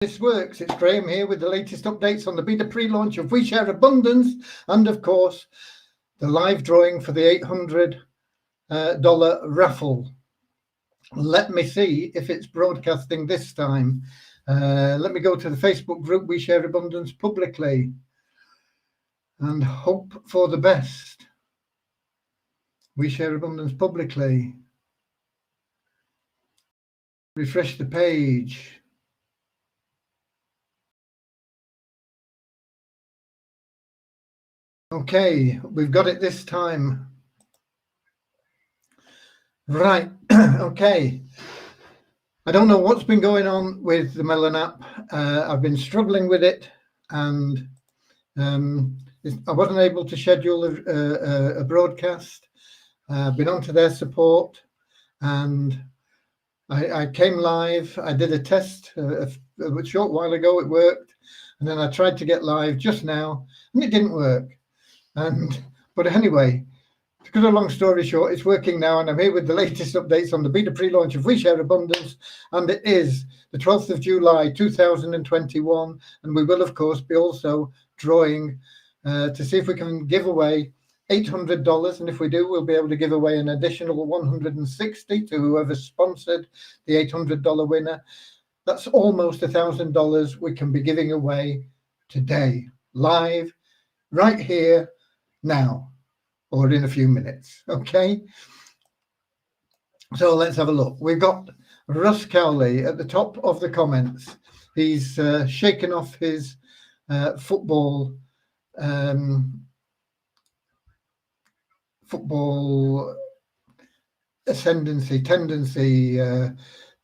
This works. It's Graham here with the latest updates on the beta pre-launch of We Share Abundance and, of course, the live drawing for the $800 raffle. Let me see if it's broadcasting this time. Let me go to the Facebook group We Share Abundance publicly and hope for the best. We Share Abundance publicly. Refresh the page. Okay, we've got it this time. Right, okay. I don't know what's been going on with the Melon app. I've been struggling with it, and I wasn't able to schedule a broadcast. I've been onto their support, and I came live. I did a test a short while ago. It worked, and then I tried to get live just now, and it didn't work. But anyway, to cut a long story short, it's working now, and I'm here with the latest updates on the beta pre-launch of We Share Abundance, and it is the 12th of July 2021, and we will, of course, be also drawing to see if we can give away $800, and if we do, we'll be able to give away an additional $160 to whoever sponsored the $800 winner. That's almost $1,000 we can be giving away today, live, right here, now, or in a few minutes. Okay, so let's have a look. We've got Russ Cowley at the top of the comments. He's shaken off his football tendency,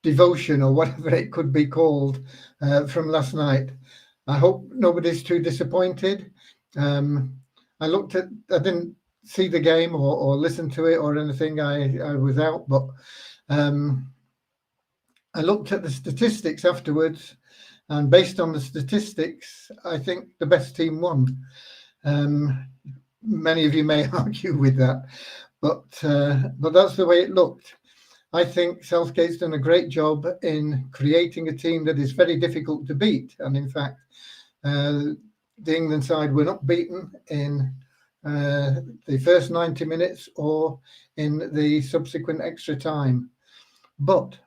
devotion, or whatever it could be called, from last night. I hope nobody's too disappointed. I didn't see the game or listen to it or anything. I was out, but I looked at the statistics afterwards, and based on the statistics, I think the best team won. Many of you may argue with that, but that's the way it looked. I think Southgate's done a great job in creating a team that is very difficult to beat, and in fact, the England side were not beaten in the first 90 minutes or in the subsequent extra time. But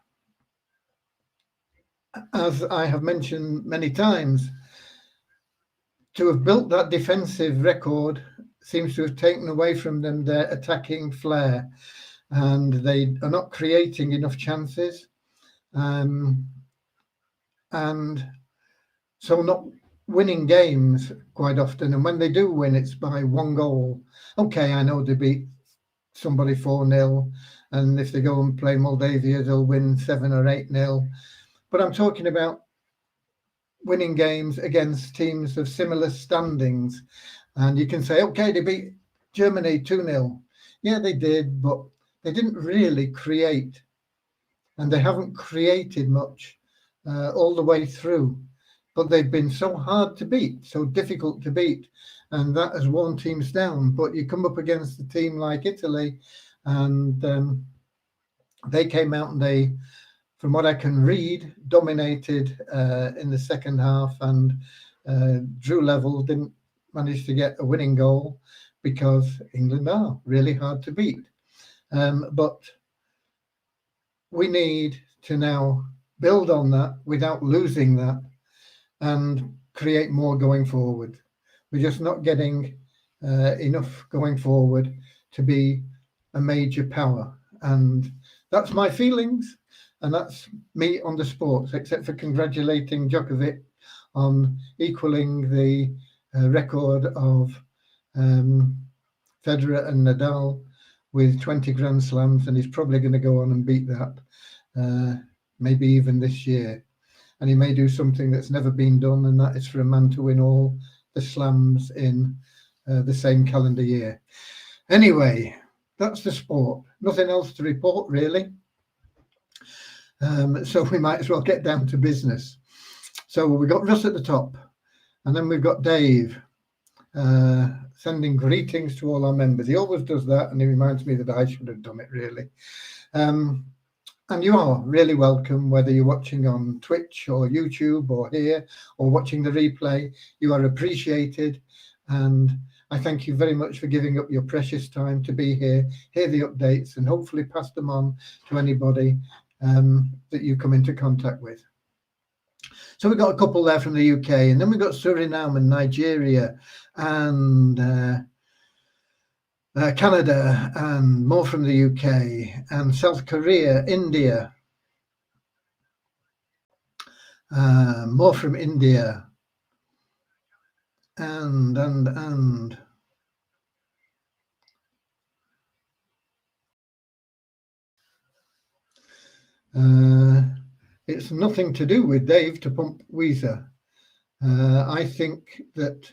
as I have mentioned many times, to have built that defensive record seems to have taken away from them their attacking flair, and they are not creating enough chances, and so not winning games quite often. And when they do win, it's by one goal. Okay, I know they beat somebody 4-0, and if they go and play Moldavia, they'll win 7 or 8-0. But I'm talking about winning games against teams of similar standings. And you can say, okay, they beat Germany 2-0. Yeah, they did, but they didn't really create, and they haven't created much all the way through. But they've been so hard to beat, so difficult to beat, and that has worn teams down. But you come up against a team like Italy, and they came out and they, from what I can read, dominated in the second half, and drew level, didn't manage to get a winning goal because England are really hard to beat. But we need to now build on that without losing that, and create more going forward. We're just not getting enough going forward to be a major power, and that's my feelings, and that's me on the sports, except for congratulating Djokovic on equaling the record of Federer and Nadal with 20 Grand Slams, and he's probably going to go on and beat that, maybe even this year. And he may do something that's never been done, and that is for a man to win all the slams in the same calendar year. Anyway, that's the sport. Nothing else to report, really. So we might as well get down to business. So we've got Russ at the top, and then we've got Dave sending greetings to all our members. He always does that, and he reminds me that I should have done it, really. And you are really welcome, whether you're watching on Twitch or YouTube or here or watching the replay. You are appreciated. And I thank you very much for giving up your precious time to be here, hear the updates, and hopefully pass them on to anybody that you come into contact with. So we've got a couple there from the UK, and then we've got Suriname and Nigeria and Canada, and more from the UK, and South Korea, India, more from India, and it's nothing to do with Dave to pump Weezer. I think that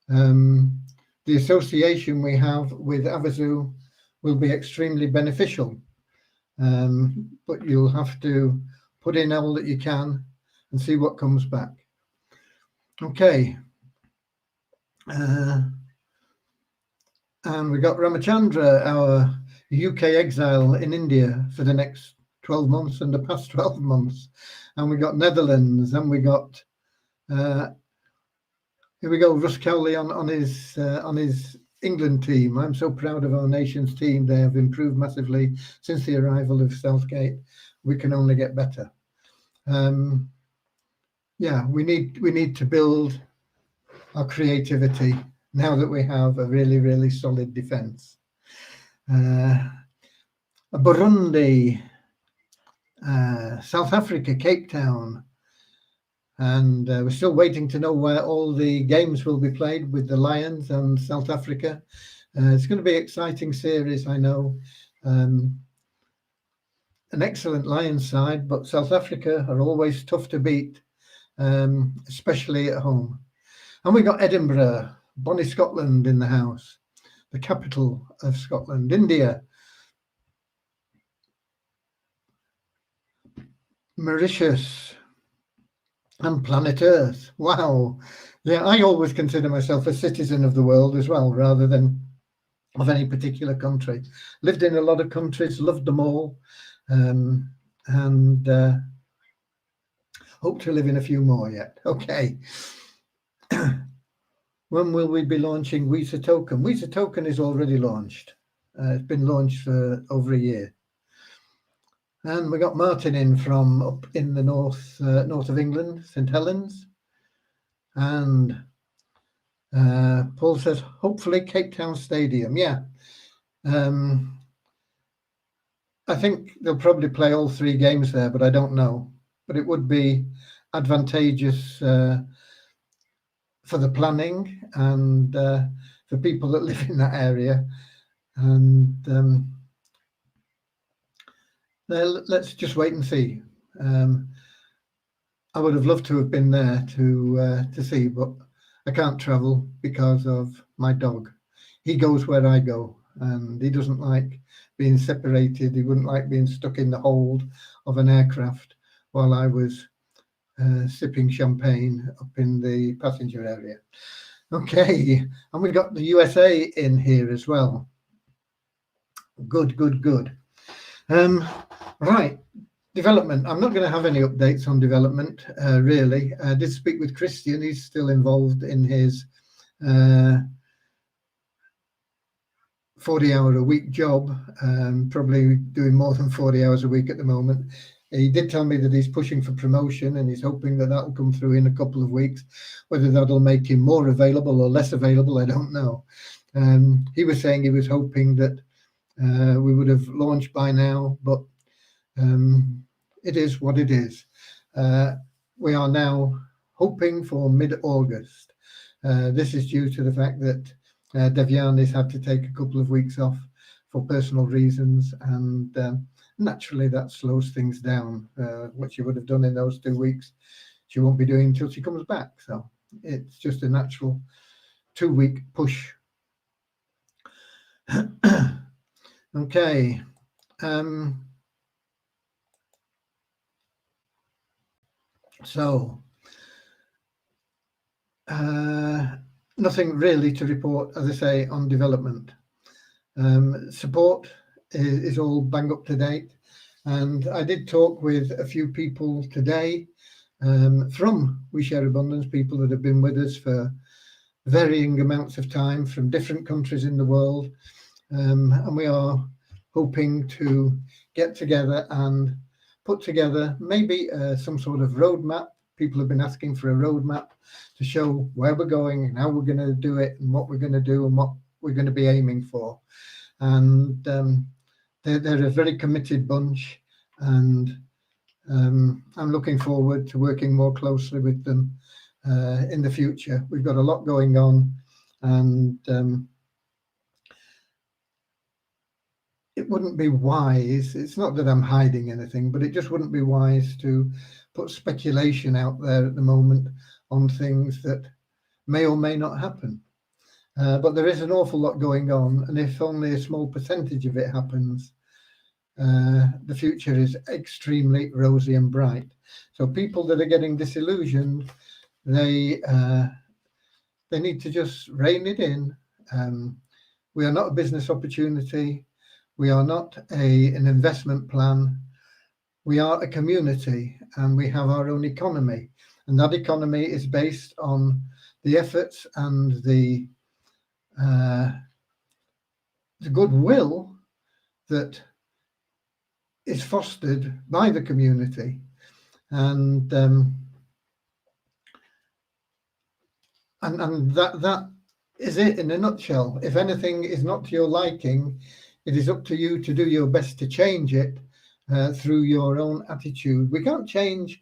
the association we have with Avazu will be extremely beneficial, but you'll have to put in all that you can and see what comes back. Okay. And we got Ramachandra, our UK exile in India for the next 12 months and the past 12 months. And we got Netherlands, and we got here we go, Russ Cowley on his England team. I'm so proud of our nation's team. They have improved massively since the arrival of Southgate. We can only get better. Yeah, we need to build our creativity now that we have a really, really solid defence. Burundi, South Africa, Cape Town, and we're still waiting to know where all the games will be played with the Lions and South Africa. It's going to be an exciting series, I know. An excellent Lions side, but South Africa are always tough to beat, especially at home. And we got Edinburgh, Bonnie, Scotland in the house, the capital of Scotland. India, Mauritius, and planet Earth. Wow. Yeah, I always consider myself a citizen of the world as well, rather than of any particular country. Lived in a lot of countries, loved them all, and hope to live in a few more yet. Okay. When will we be launching Weezer Token? Weezer Token is already launched. It's been launched for over a year. And we got Martin in from up in the north of England, St Helens. And Paul says, hopefully Cape Town Stadium. Yeah. I think they'll probably play all 3 games there, but I don't know. But it would be advantageous for the planning and for people that live in that area. And let's just wait and see. I would have loved to have been there to see, but I can't travel because of my dog. He goes where I go, and he doesn't like being separated. He wouldn't like being stuck in the hold of an aircraft while I was sipping champagne up in the passenger area. Okay, and we got the USA in here as well. Good. Right, development. I'm not going to have any updates on development, really. I did speak with Christian. He's still involved in his 40-hour-a-week job, probably doing more than 40 hours a week at the moment. He did tell me that he's pushing for promotion, and he's hoping that will come through in a couple of weeks. Whether that'll make him more available or less available, I don't know. He was saying he was hoping that we would have launched by now, but it is what it is. We are now hoping for mid-August. This is due to the fact that Devyani's had to take a couple of weeks off for personal reasons, and naturally that slows things down. What she would have done in those 2 weeks, she won't be doing until she comes back. So it's just a natural 2-week push. Okay. So nothing really to report, as I say, on development. Support is all bang up to date. And I did talk with a few people today from We Share Abundance, people that have been with us for varying amounts of time from different countries in the world. And we are hoping to get together and put together maybe some sort of roadmap. People have been asking for a roadmap to show where we're going and how we're going to do it and what we're going to do and what we're going to be aiming for. And they're a very committed bunch, and I'm looking forward to working more closely with them in the future. We've got a lot going on, and it wouldn't be wise. It's not that I'm hiding anything, but it just wouldn't be wise to put speculation out there at the moment on things that may or may not happen. But there is an awful lot going on, and if only a small percentage of it happens, the future is extremely rosy and bright. So people that are getting disillusioned, they need to just rein it in. We are not a business opportunity. We are not an investment plan. We are a community, and we have our own economy. And that economy is based on the efforts and the goodwill that is fostered by the community. And that is it in a nutshell. If anything is not to your liking, it is up to you to do your best to change it through your own attitude. We can't change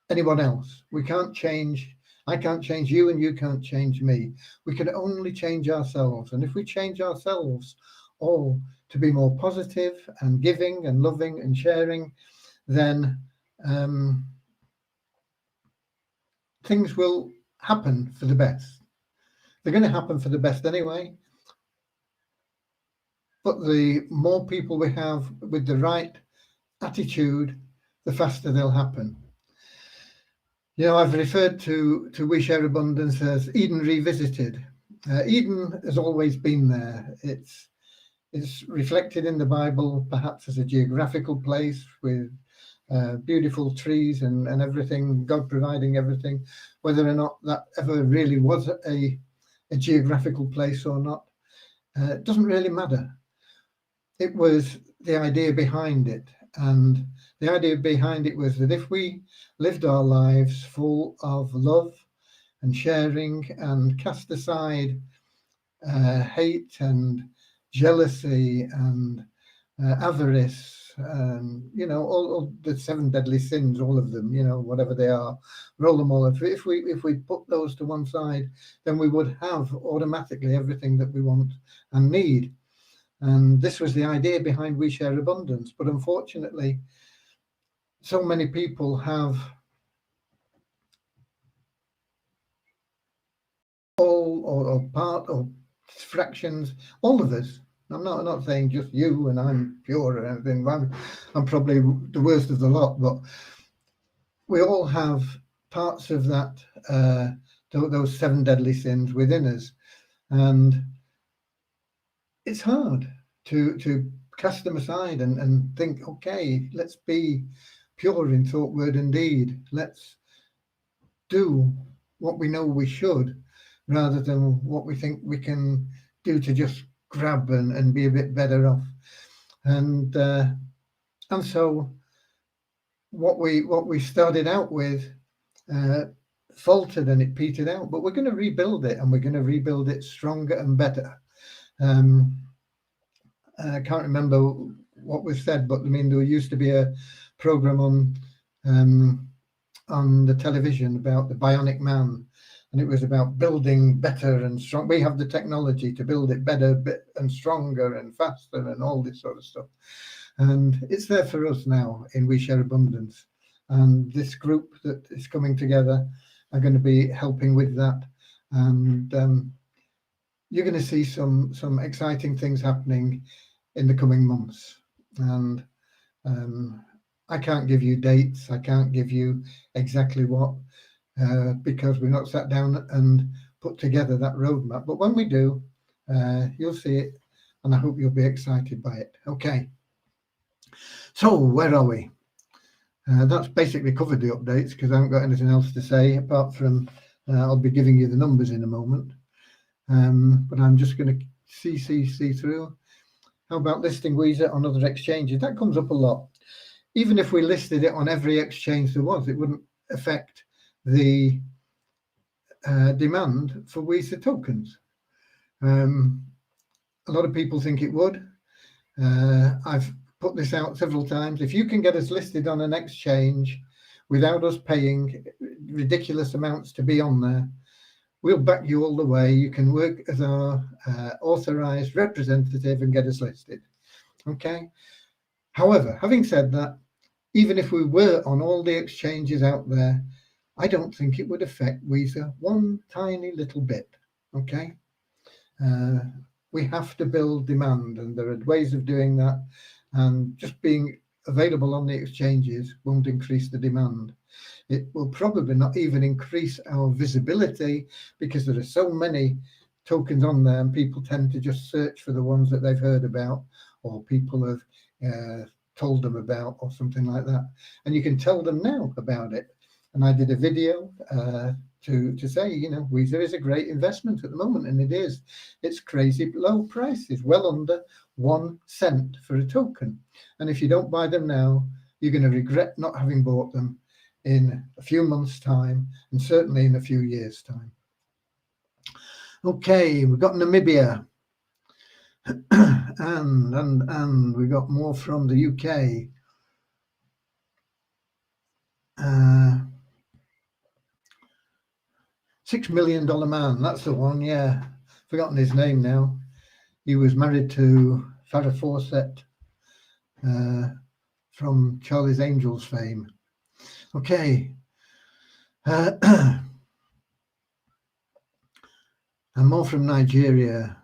anyone else. I can't change you, and you can't change me. We can only change ourselves. And if we change ourselves all to be more positive and giving and loving and sharing, then things will happen for the best. They're going to happen for the best anyway. But the more people we have with the right attitude, the faster they'll happen. I've referred to We Share Abundance as Eden Revisited. Eden has always been there. It's reflected in the Bible, perhaps as a geographical place with beautiful trees and everything, God providing everything. Whether or not that ever really was a geographical place or not, it doesn't really matter. It was the idea behind it. And the idea behind it was that if we lived our lives full of love and sharing and cast aside hate and jealousy and avarice, all the 7 deadly sins, all of them, whatever they are, roll them all. If we put those to one side, then we would have automatically everything that we want and need. And this was the idea behind We Share Abundance. But unfortunately, so many people have all or part or fractions, all of us. I'm not saying just you and I'm pure or anything. I'm probably the worst of the lot, but we all have parts of that, those 7 deadly sins within us. And it's hard to cast them aside and think, okay, let's be pure in thought, word, and deed. Let's do what we know we should, rather than what we think we can do to just grab and be a bit better off. And so what we started out with faltered and it petered out, but we're going to rebuild it, and we're going to rebuild it stronger and better. I can't remember what was said, but I mean, there used to be a program on the television about the bionic man, and it was about building better and strong. We have the technology to build it better and stronger and faster and all this sort of stuff. And it's there for us now in We Share Abundance. And this group that is coming together are going to be helping with that. And you're going to see some exciting things happening in the coming months. And I can't give you dates. I can't give you exactly what, because we're not sat down and put together that roadmap. But when we do, you'll see it, and I hope you'll be excited by it. Okay. So where are we? That's basically covered the updates because I haven't got anything else to say apart from I'll be giving you the numbers in a moment. But I'm just going to see through. How about listing Weezer on other exchanges? That comes up a lot. Even if we listed it on every exchange there was, it wouldn't affect the demand for Weezer tokens. A lot of people think it would. I've put this out several times. If you can get us listed on an exchange without us paying ridiculous amounts to be on there, we'll back you all the way. You can work as our authorized representative and get us listed. Okay. However, having said that, even if we were on all the exchanges out there, I don't think it would affect Weezer one tiny little bit. Okay. We have to build demand, and there are ways of doing that. And just being available on the exchanges won't increase the demand. It will probably not even increase our visibility because there are so many tokens on there, and people tend to just search for the ones that they've heard about or people have told them about or something like that. And you can tell them now about it. And I did a video to say, you know, Weezer is a great investment at the moment, and it is. It's crazy low prices, well under 1 cent for a token. And if you don't buy them now, you're going to regret not having bought them in a few months' time, and certainly in a few years' time. Okay, we've got Namibia, and we got more from the UK. $6 million man, that's the one, yeah. Forgotten his name now. He was married to Farrah Fawcett from Charlie's Angels fame. Okay. And more from Nigeria.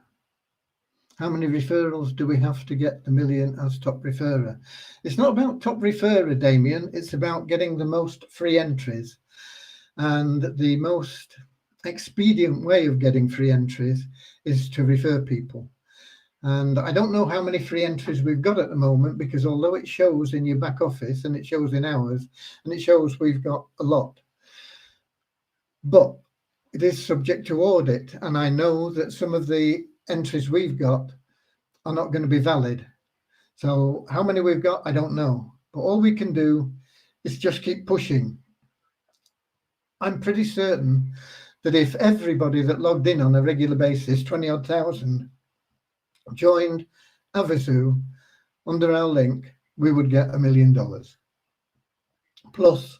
How many referrals do we have to get the million as top referrer? It's not about top referrer, Damien. It's about getting the most free entries. And the most expedient way of getting free entries is to refer people. And I don't know how many free entries we've got at the moment, because although it shows in your back office and it shows in ours and it shows we've got a lot, but it is subject to audit. And I know that some of the entries we've got are not going to be valid. So how many we've got, I don't know. But all we can do is just keep pushing. I'm pretty certain that if everybody that logged in on a regular basis, 20-odd thousand, joined Avisu under our link, we would get $1 million. Plus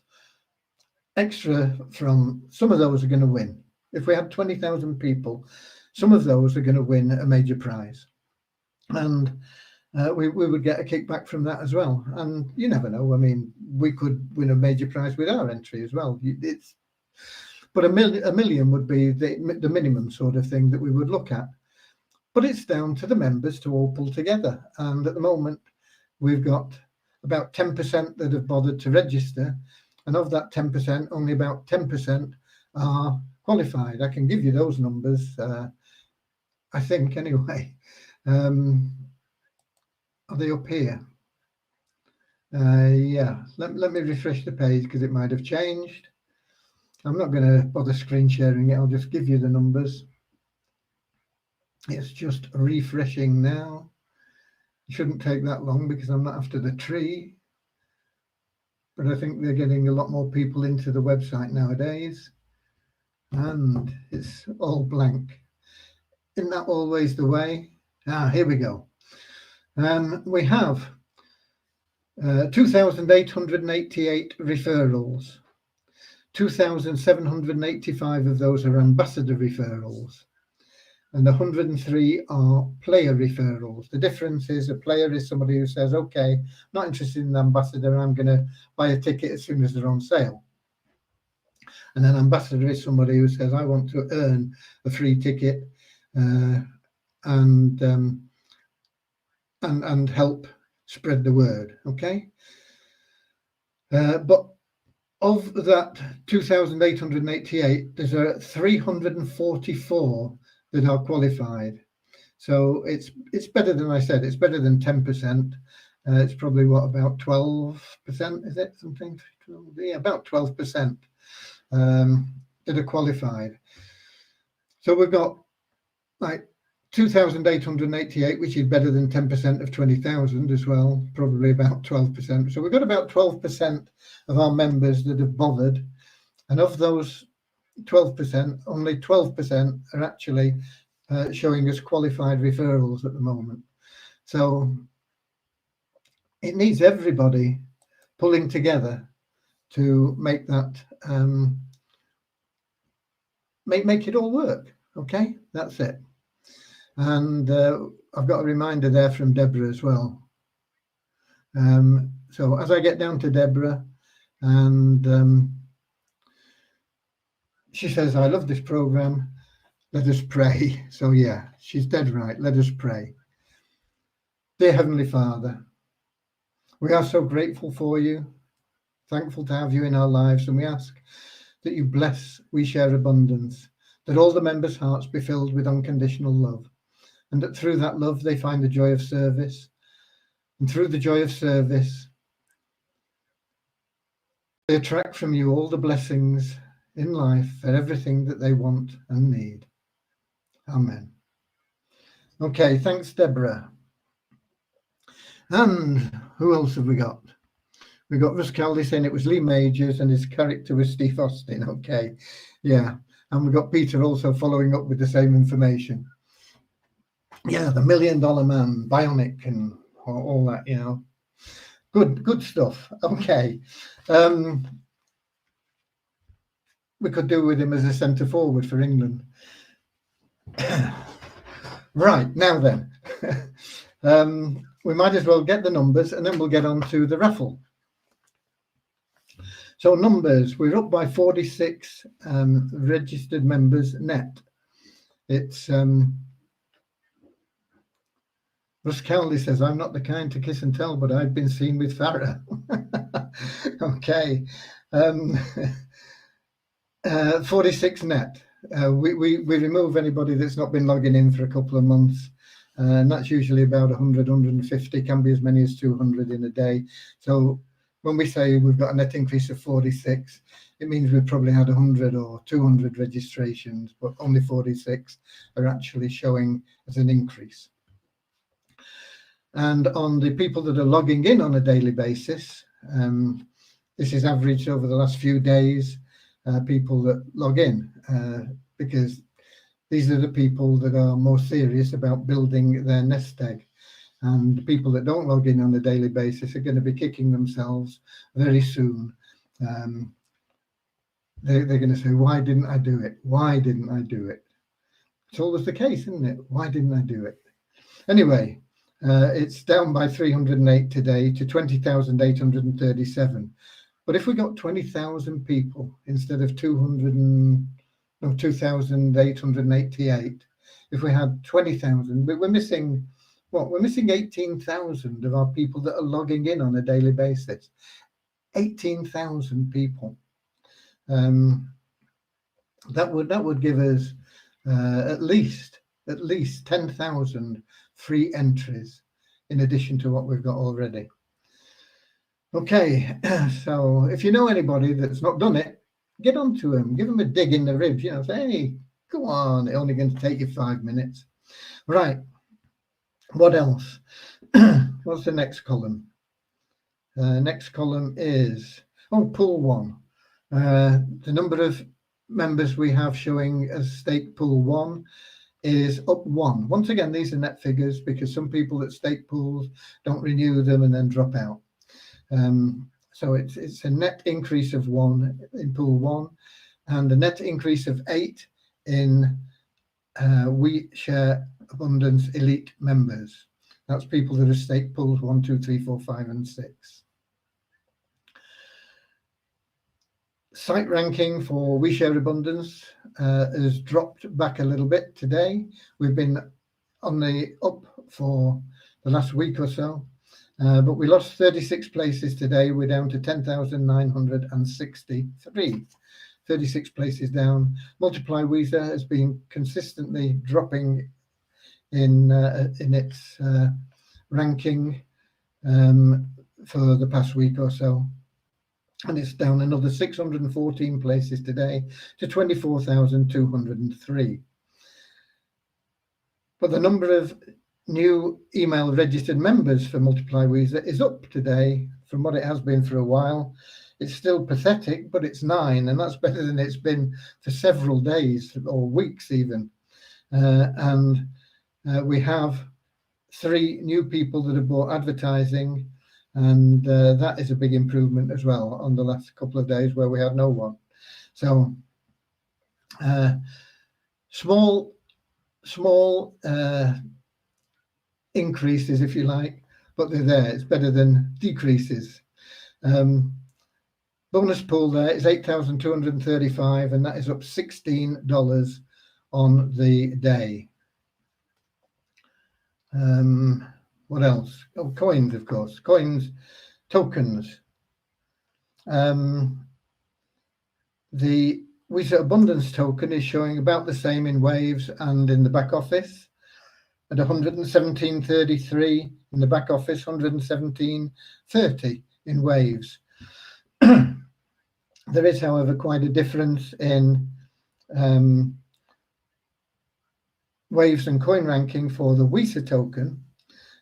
extra from some of those are going to win. If we had 20,000 people, some of those are going to win a major prize. And we would get a kickback from that as well. And you never know. I mean, we could win a major prize with our entry as well. But a million would be the minimum sort of thing that we would look at. But it's down to the members to all pull together. And at the moment, we've got about 10% that have bothered to register. And of that 10%, only about 10% are qualified. I can give you those numbers, I think, anyway. Are they up here? Yeah, let me refresh the page because it might have changed. I'm not going to bother screen sharing it. I'll just give you the numbers. It's just refreshing now. It shouldn't take that long because I'm not after the tree. But I think they're getting a lot more people into the website nowadays. And it's all blank. Isn't that always the way? Here we go. We have 2,888 referrals. 2,785 of those are ambassador referrals, and 103 are player referrals. The difference is a player is somebody who says, okay, not interested in the ambassador, I'm going to buy a ticket as soon as they're on sale. And an ambassador is somebody who says, I want to earn a free ticket and help spread the word. Okay. But of that 2,888, there's 344 that are qualified. So it's better than I said. It's better than 10%. It's probably what, about 12%, is it something? Yeah, about 12% that are qualified. So we've got like 2,888, which is better than 10% of 20,000 as well, probably about 12%. So we've got about 12% of our members that have bothered. And of those 12%, only 12% are actually showing us qualified referrals at the moment. So it needs everybody pulling together to make that, make it all work. Okay, that's it. And I've got a reminder there from Deborah as well. So as I get down to Deborah, and she says, I love this program. Let us pray. So yeah, she's dead right. Let us pray. Dear Heavenly Father, we are so grateful for you, thankful to have you in our lives, and we ask that you bless We Share Abundance, that all the members' hearts be filled with unconditional love, and that through that love they find the joy of service, and through the joy of service they attract from you all the blessings in life for everything that they want and need. Amen. Okay, thanks, Deborah. And who else have we got? We got Russ Caldy saying it was Lee Majors and his character was Steve Austin. Okay, yeah. And we got Peter also following up with the same information. Yeah, the $1 Million Man, Bionic, and all that, you know. Good stuff. Okay. We could do with him as a centre forward for England. Right, now then. We might as well get the numbers and then we'll get on to the raffle. So numbers, we're up by 46 registered members net. It's Russ Cowley says, I'm not the kind to kiss and tell, but I've been seen with Farah. Okay. 46 net. We remove anybody that's not been logging in for a couple of months. And that's usually about 100, 150, can be as many as 200 in a day. So when we say we've got a net increase of 46, it means we've probably had 100 or 200 registrations, but only 46 are actually showing as an increase. And on the people that are logging in on a daily basis, this is averaged over the last few days, people that log in, because these are the people that are more serious about building their nest egg. And the people that don't log in on a daily basis are going to be kicking themselves very soon. They're going to say, why didn't I do it? Why didn't I do it? It's always the case, isn't it? Why didn't I do it? Anyway, it's down by 308 today to 20,837. But if we got 20,000 people instead of 2,888, if we had 20,000, we're missing what? We're missing 18,000 of our people that are logging in on a daily basis. 18,000 people. That would give us at least 10,000 free entries in addition to what we've got already. Okay, so if you know anybody that's not done it, get on to them, give them a dig in the ribs, you know, say, hey, go on, it's only going to take you 5 minutes. Right, what else? What's the next column? Next column is, pool one. The number of members we have showing as stake pool one is up 1. Once again, these are net figures because some people that stake pools don't renew them and then drop out. So it's a net increase of 1 in pool 1 and a net increase of 8 in We Share Abundance Elite members. That's people that have stake pools 1, 2, 3, 4, 5, and 6. Site ranking for We Share Abundance has dropped back a little bit today. We've been on the up for the last week or so, but we lost 36 places today. We're down to 10,963. 36 places down. Multiply Weezer has been consistently dropping in its ranking. for the past week or so. And it's down another 614 places today to 24,203. But the number of new email registered members for Multiply Weezer is up today from what it has been for a while. It's still pathetic, but it's 9, and that's better than it's been for several days or weeks even. And we have 3 new people that have bought advertising, and that is a big improvement as well on the last couple of days where we had no one. So small increases, if you like, but they're there. It's better than decreases. Bonus pool there is 8,235, and that is up $16 on the day. What else? Oh, coins, of course. Coins, tokens. The Weezer Abundance token is showing about the same in Waves and in the back office at 117.33 in the back office, 117.30 in Waves. There is, however, quite a difference in Waves and coin ranking for the Weezer token.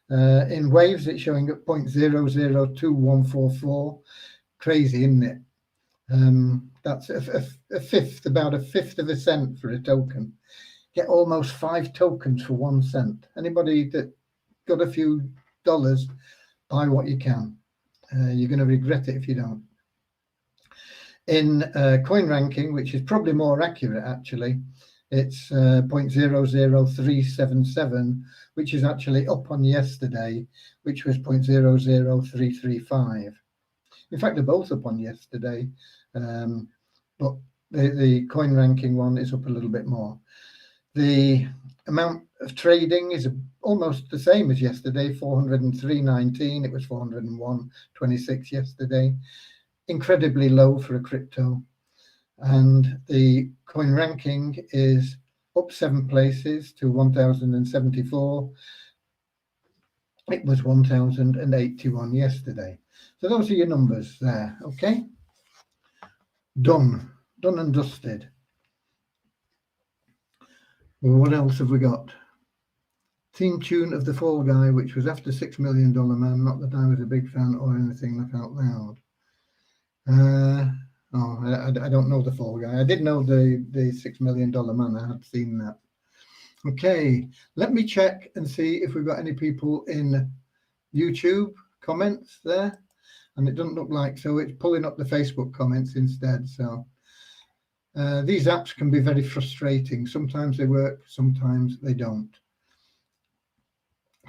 In Waves, it's showing at 0.002144. Crazy, isn't it? That's about a fifth of a cent for a token. Get almost 5 tokens for 1 cent. Anybody that got a few dollars, buy what you can. You're going to regret it if you don't. In coin ranking, which is probably more accurate actually, it's 0.00377, which is actually up on yesterday, which was 0.00335. In fact, they're both up on yesterday, but the coin ranking one is up a little bit more. The amount of trading is almost the same as yesterday, 403.19. It was 401.26 yesterday. Incredibly low for a crypto. And the coin ranking is up 7 places to 1,074. It was 1,081 yesterday. So those are your numbers there, okay? Done and dusted. Well, what else have we got? Theme tune of the Fall Guy, which was after $6 Million Man. Not that I was a big fan or anything laugh out loud. I don't know the Fall Guy. I did know the $6 Million Man. I had seen that. Okay, let me check and see if we've got any people in YouTube comments there. And it doesn't look like, so it's pulling up the Facebook comments instead. So these apps can be very frustrating. Sometimes they work, sometimes they don't.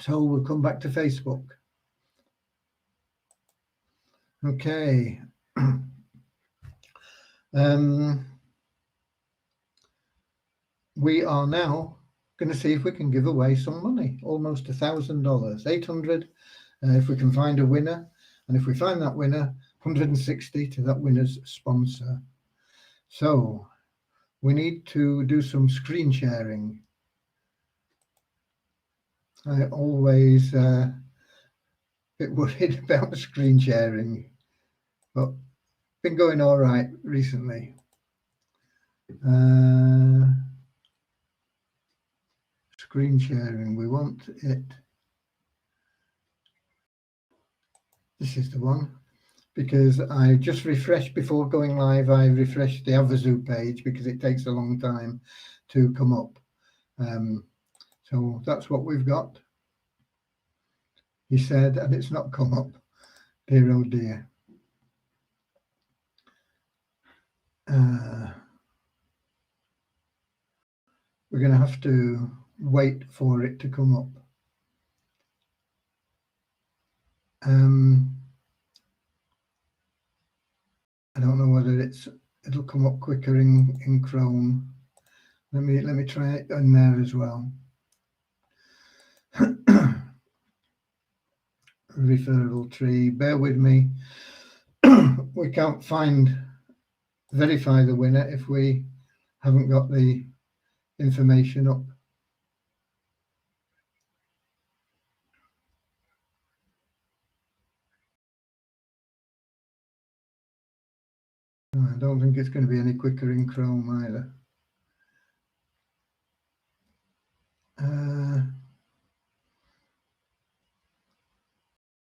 So we'll come back to Facebook. Okay. We are now going to see if we can give away some money, almost $1,000, 800 if we can find a winner. And if we find that winner, 160 to that winner's sponsor. So we need to do some screen sharing. I always get worried about screen sharing, but been going all right recently. Screen sharing, we want it. This is the one, because I just refreshed before going live. I refreshed the Avazoo page because it takes a long time to come up. So that's what we've got. He said, and it's not come up. Dear, oh dear. We're going to have to wait for it to come up. I don't know whether it'll come up quicker in Chrome. Let me try it on there as well. Referral tree. Bear with me. We can't verify the winner if we haven't got the information up. I don't think it's going to be any quicker in Chrome either.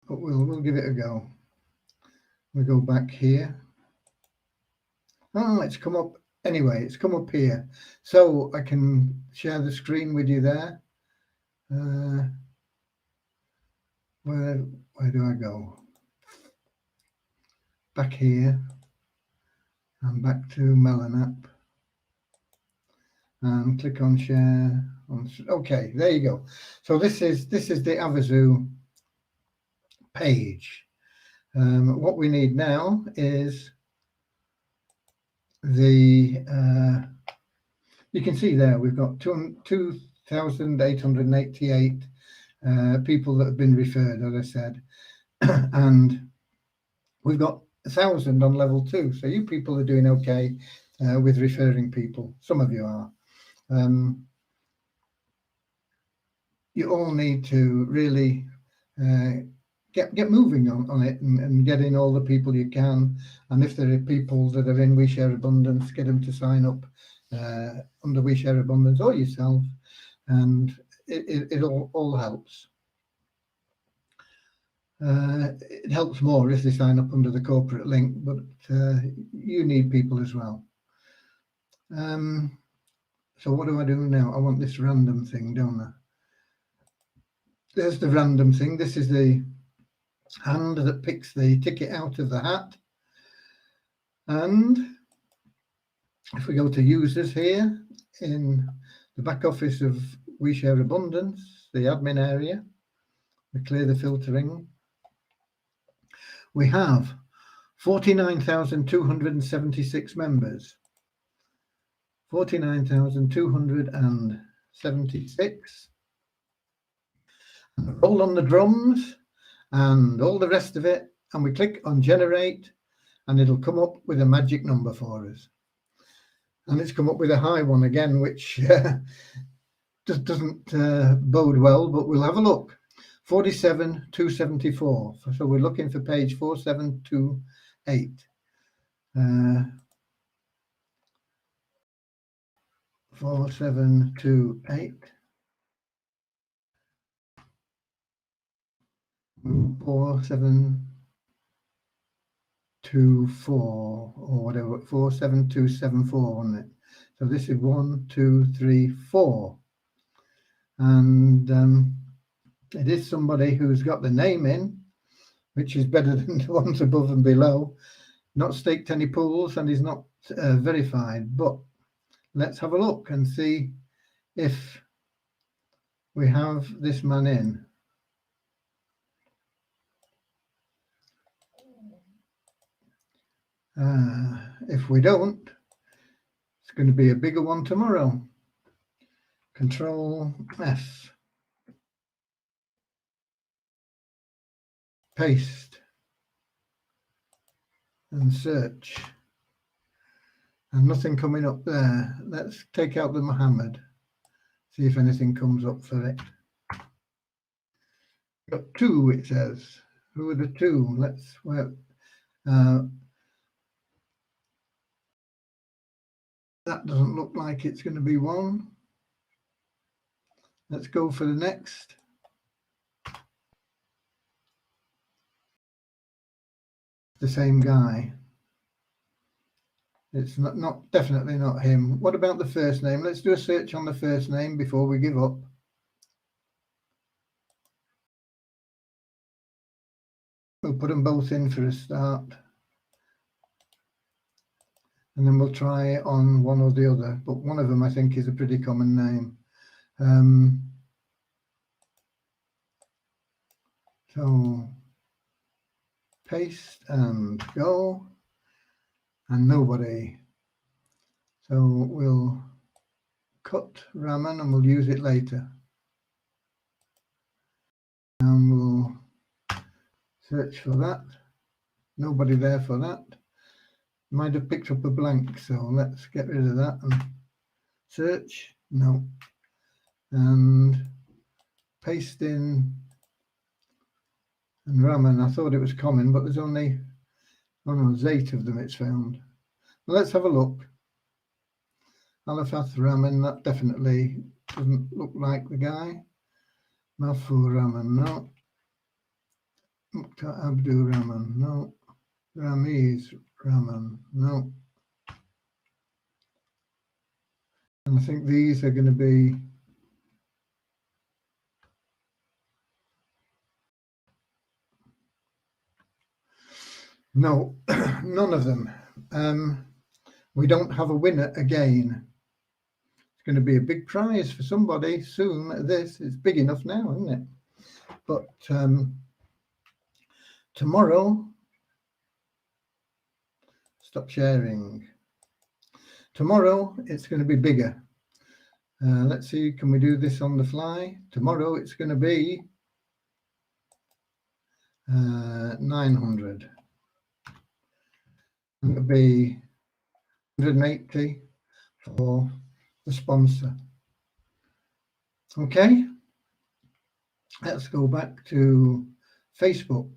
But we'll give it a go. We go back here. Oh, it's come up anyway. It's come up here, so I can share the screen with you there. Where do I go? Back here. And back to Melon app. And click on share. Okay, there you go. So this is the Avazu page. What we need now is the you can see there we've got 2,888 people that have been referred, as I said, and we've got 1,000 on level 2. So you people are doing okay with referring people. Some of you are. You all need to really get moving on it and get in all the people you can. And if there are people that are in We Share Abundance, get them to sign up under We Share Abundance or yourself, and it all helps. It helps more if they sign up under the corporate link, but you need people as well. So what do I do now? I want this random thing, don't I? There's the random thing. This is the hand that picks the ticket out of the hat. And if we go to users here in the back office of We Share Abundance, the admin area, we clear the filtering. We have 49,276 members. 49,276. Roll on the drums and all the rest of it, and we click on generate, and it'll come up with a magic number for us. And it's come up with a high one again, which just doesn't bode well, but we'll have a look. 47,274. So we're looking for page 4728. 4728. 4724 or whatever, 47274, wasn't it? So this is 1, 2, 3, 4, and it is somebody who's got the name in, which is better than the ones above and below. Not staked any pools, and is not verified. But let's have a look and see if we have this man in. If we don't, it's going to be a bigger one tomorrow. Control F. Paste. And search. And nothing coming up there. Let's take out the Muhammad. See if anything comes up for it. Got 2, it says. Who are the 2? Let's, well, that doesn't look like it's going to be 1. Let's go for the next. The same guy. It's not definitely not him. What about the first name? Let's do a search on the first name before we give up. We'll put them both in for a start. And then we'll try on one or the other. But one of them, I think, is a pretty common name. So paste and go. And nobody. So we'll cut Raman and we'll use it later. And we'll search for that. Nobody there for that. Might have picked up a blank, so let's get rid of that and search. No. And paste in. And Raman, I thought it was common, but there's only, oh no, there's 8 of them it's found. Let's have a look. Alafath Raman, that definitely doesn't look like the guy. Malfur Raman, no. Mukhtar Abdul Rahman, no. Ramiz Rahman, no. And I think these are going to be no, none of them. We don't have a winner again. It's going to be a big prize for somebody soon. This is big enough now, isn't it? But tomorrow, stop sharing. Tomorrow it's going to be bigger. Let's see, can we do this on the fly? Tomorrow it's going to be 900. It'll be 180 for the sponsor. Okay, let's go back to Facebook.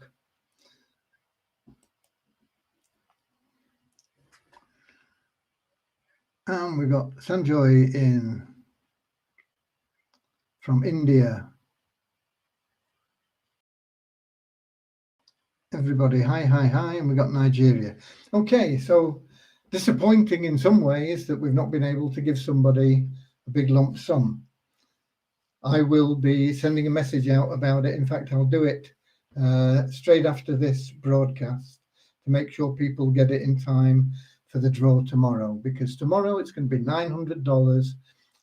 And we've got Sanjoy in from India. Everybody, hi, and we got Nigeria. Okay, so disappointing in some ways that we've not been able to give somebody a big lump sum. I will be sending a message out about it. In fact, I'll do it straight after this broadcast to make sure people get it in time for the draw tomorrow, because tomorrow it's going to be $900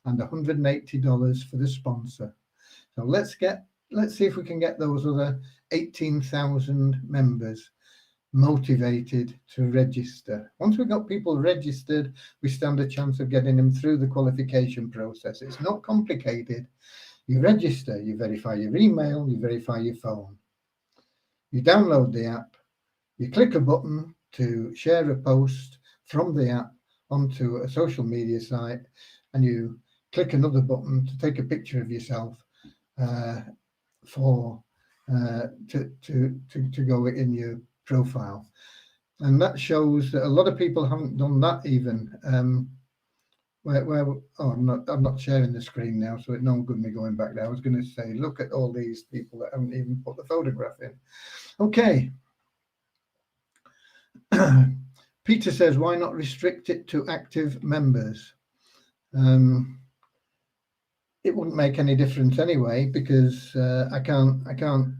and $180 for the sponsor. So let's see if we can get those other 18,000 members motivated to register. Once we've got people registered, we stand a chance of getting them through the qualification process. It's not complicated. You register, you verify your email, you verify your phone. You download the app, you click a button to share a post from the app onto a social media site, and you click another button to take a picture of yourself to go in your profile. And that shows that a lot of people haven't done that even. I'm not sharing the screen now, so it's no good me going back there. I was going to say, look at all these people that haven't even put the photograph in. Okay. Peter says, why not restrict it to active members? It wouldn't make any difference anyway, because I can't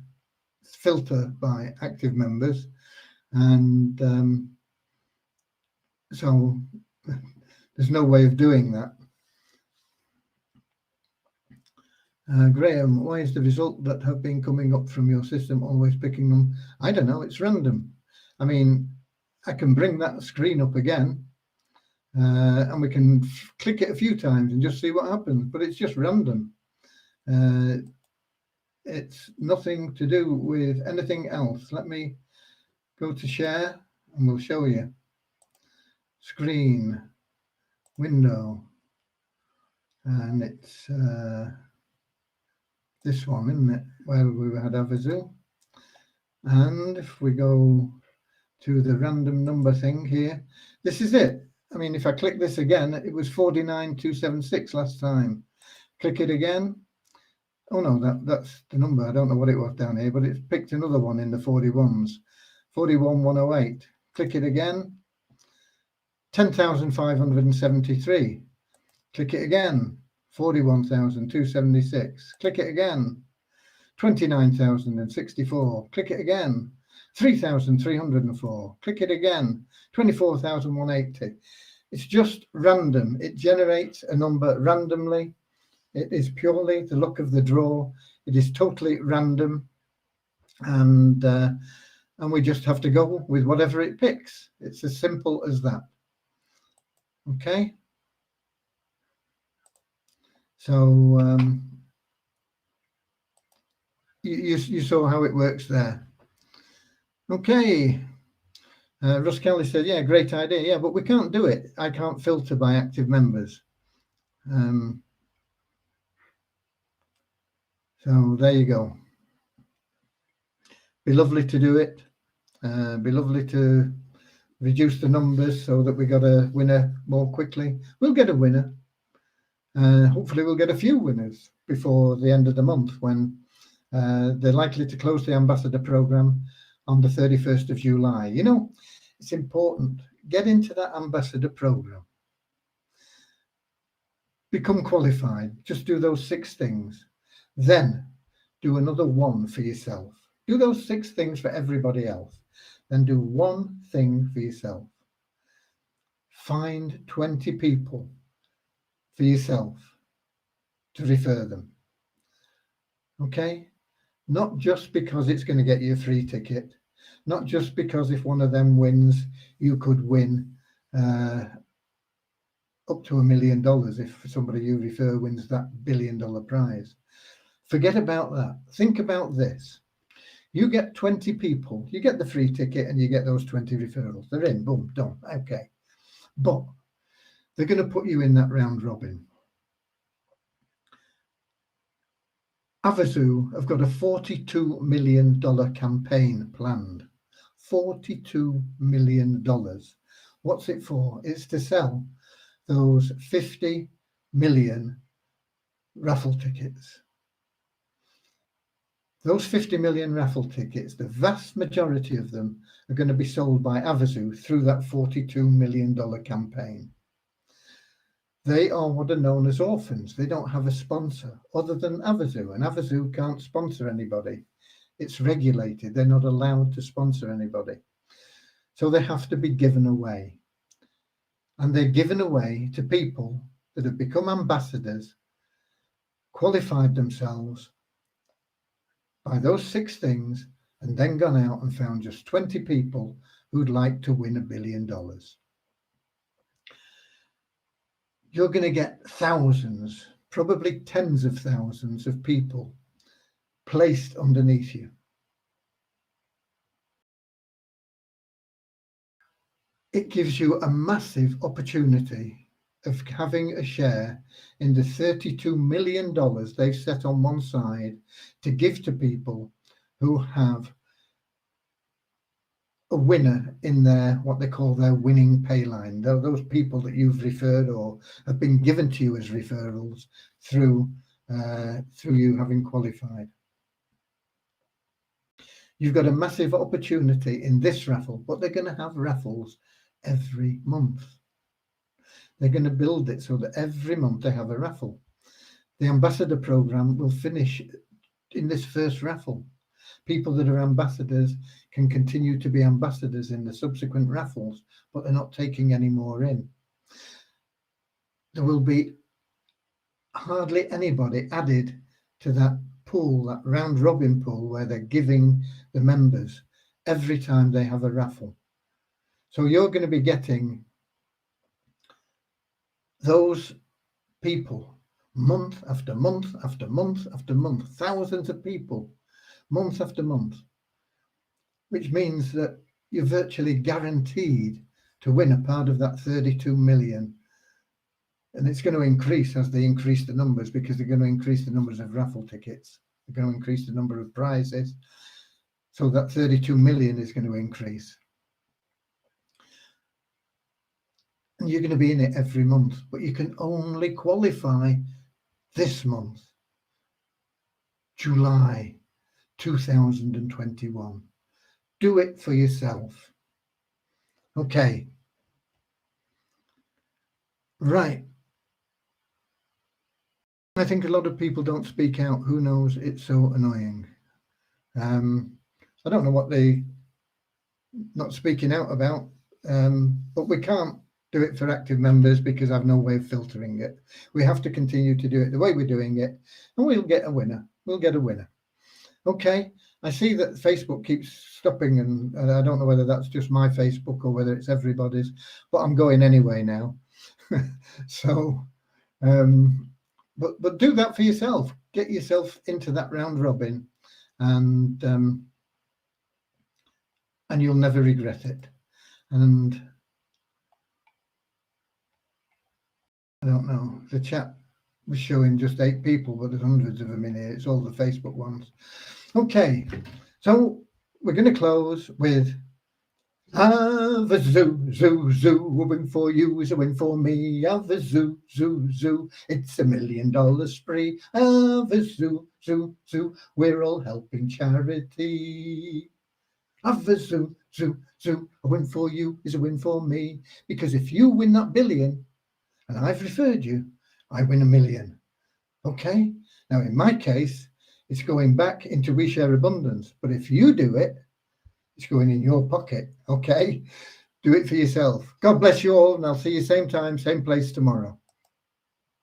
filter by active members, and so there's no way of doing that. Graham, why is the result that have been coming up from your system always picking them? I don't know, it's random. I mean, I can bring that screen up again and we can click it a few times and just see what happens, but it's just random. It's nothing to do with anything else. Let me go to share and we'll show you. Screen, window, and it's this one, isn't it, where we had Avazu. And if we go to the random number thing here, this is it. I mean, if I click this again, it was 49,276 last time. Click it again. Oh no, that's the number. I don't know what it was down here, but it's picked another one in the 41s. 41,108. Click it again. 10,573. Click it again. 41,276. Click it again. 29,064. Click it again. 3,304. Click it again. 24,180. It's just random. It generates a number randomly. It is purely the luck of the draw. It is totally random, and we just have to go with whatever it picks. It's as simple as that. Okay. So you saw how it works there. Okay. Russ Kelly said, yeah, great idea. Yeah, but we can't do it. I can't filter by active members. So there you go. Be lovely to do it. Be lovely to reduce the numbers so that we got a winner more quickly. We'll get a winner. Hopefully we'll get a few winners before the end of the month, when they're likely to close the ambassador program on the 31st of July. You know, it's important. Get into that ambassador program. Become qualified. Just do those 6 things. Then do another 1 for yourself. Do those 6 things for everybody else. Then do 1 thing for yourself. Find 20 people for yourself to refer them. Okay? Not just because it's going to get you a free ticket. Not just because if one of them wins, you could win up to $1 million if somebody you refer wins that $1 billion prize. Forget about that. Think about this. You get 20 people, you get the free ticket and you get those 20 referrals. They're in, boom, done. Okay. But they're going to put you in that round robin. Havasu have got a $42 million campaign planned. $42 million. What's it for? It's to sell those 50 million raffle tickets. Those 50 million raffle tickets, the vast majority of them are going to be sold by Havasu through that $42 million campaign. They are what are known as orphans. They don't have a sponsor other than Havasu, and Havasu can't sponsor anybody. It's regulated. They're not allowed to sponsor anybody. So they have to be given away. And they're given away to people that have become ambassadors, qualified themselves by those 6 things, and then gone out and found just 20 people who'd like to win $1 billion. You're going to get thousands, probably tens of thousands of people placed underneath you. It gives you a massive opportunity of having a share in the $32 million they've set on one side to give to people who have a winner in their, what they call their winning pay line. Those people that you've referred or have been given to you as referrals through you having qualified. You've got a massive opportunity in this raffle, but they're going to have raffles every month. They're going to build it so that every month they have a raffle. The ambassador program will finish in this first raffle. People that are ambassadors can continue to be ambassadors in the subsequent raffles, but they're not taking any more in. There will be hardly anybody added to that pool, that round robin pool, where they're giving the members every time they have a raffle. So you're going to be getting those people month after month after month after month, thousands of people, month after month, which means that you're virtually guaranteed to win a part of that 32 million. And it's going to increase as they increase the numbers, because they're going to increase the numbers of raffle tickets. They're going to increase the number of prizes. So that 32 million is going to increase. And you're going to be in it every month, but you can only qualify this month, July 2021. Do it for yourself. Okay. Right. I think a lot of people don't speak out. Who knows? It's so annoying. I don't know what they not speaking out about, but we can't do it for active members because I've no way of filtering it. We have to continue to do it the way we're doing it, and we'll get a winner. We'll get a winner. Okay. I see that Facebook keeps stopping, and I don't know whether that's just my Facebook or whether it's everybody's, but I'm going anyway now. So, but do that for yourself. Get yourself into that round robin, and you'll never regret it. And I don't know, the chat was showing just 8 people, but there's hundreds of them in here. It's all the Facebook ones. Okay, so we're going to close with Have a zoo, zoo, zoo. A win for you is a win for me. Have a zoo, zoo, zoo. It's $1 million spree. Have a zoo, zoo, zoo. We're all helping charity. Have a zoo, zoo, zoo. A win for you is a win for me. Because if you win that billion and I've referred you, I win $1 million. Okay? Now, in my case, it's going back into We Share Abundance. But if you do it, it's going in your pocket. Okay? Do it for yourself. God bless you all, and I'll see you same time, same place tomorrow.